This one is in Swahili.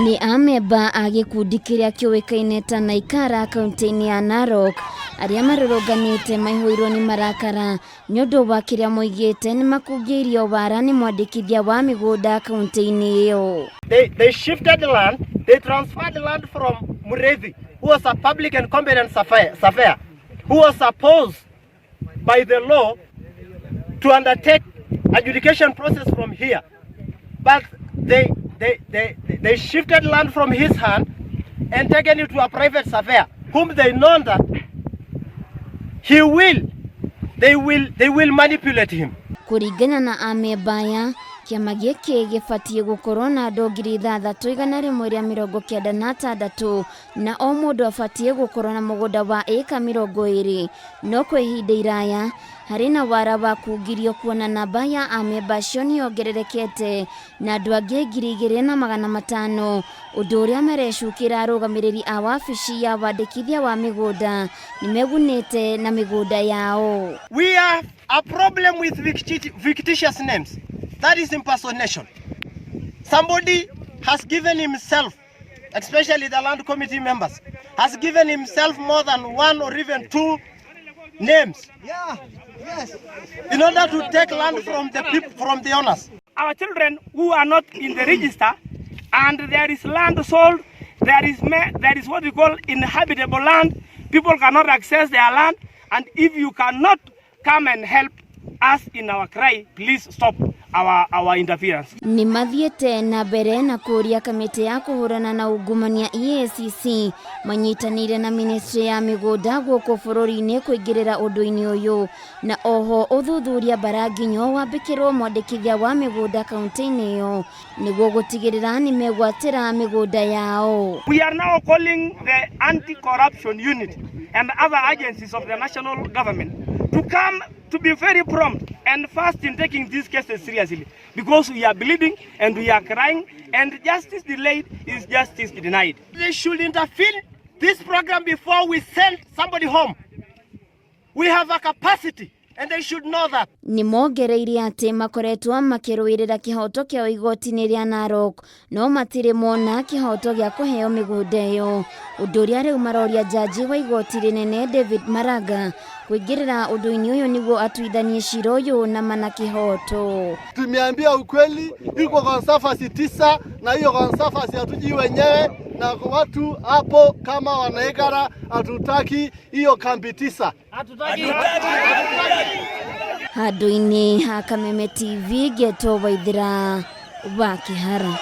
Ni ameba a gikundi kiria kiuikaine ta Naikara kaunti-ini ya Narok aria marũrũnganĩte maihũirwo ni marakara nĩ ũndũ wa kĩrĩa moigĩte nĩ makungĩirio bara nĩ mwandĩkithia wa mĩgũnda kaunti-ini ĩyo. They shifted the land, they transferred the land from Murethi, who was a public and competent surveyor, who was supposed by the law to undertake adjudication process from here. But they shifted land from his hand and taken it to a private surveyor, whom they know that they will manipulate him. Kũringana na ameba aya, kĩama gĩkĩ gĩbatiĩ gũkorwo na andũ 3,196 na o mũndũ abatiĩ gũkorwo na mũgũnda wa ĩka 20, no kwa ihinda iraya harĩ na wara wa kungirio kuona namba ya ameba acio nĩyongererekete na andũ angĩ 2,500, ũndũ ũrĩa marecukĩra arũgamĩrĩri a wabici ya wandĩkithia wa mĩgũnda nĩmegunĩte na mĩgũnda yao. We have a problem with fictitious names. That is impersonation. Somebody has given himself, especially the land committee members, has given himself more than 1 or even 2 names. Yeah, yes. In order to take land from the people, from the owners. Our children who are not in the register, and there is land sold, there is what we call inhabitable land. People cannot access their land, and if you cannot come and help us in our cry, please stop our interference. Ni mathiete na mbere na kuria kamiti ya kuhurana na ungumania EACC manyitanire na ministry ya migunda guko bururi-ini kuingirira undu-ini uyu na oho uthuthuria baranginyo wambikirwo mwandĩkithia wa migunda kaunti-ini iyo niguo gutigirira ni megwatira migunda yao. We are now calling the anti-corruption unit and other agencies of the national government to come to be very prompt and fast in taking these cases seriously, because we are bleeding and we are crying, and justice delayed is justice denied. They should intervene this program before we send somebody home. We have a capacity and they should know that. Ni mongereire ati makoretwo makirũĩrĩra kihoto kĩa igoti-inĩ rĩa Narok no matirĩ mona kihoto gĩa kũheo mĩgũnda ĩyo, ũndũ ũrĩa rĩu maroria jaji wa igoti rĩnene David Maraga kuingĩrĩra ũndũ-inĩ ũyũ nĩguo atuithanie cira ũyũ na mana kihoto. Tumeambia ukweli, iko conservancy 9 na hiyo conservancy hatujui wenyewe, na watu hapo kama Wanaikara hatutaki hiyo kambi 9. Handũ-inĩ ha Kameme TV Geto Waithira wa Kĩhara.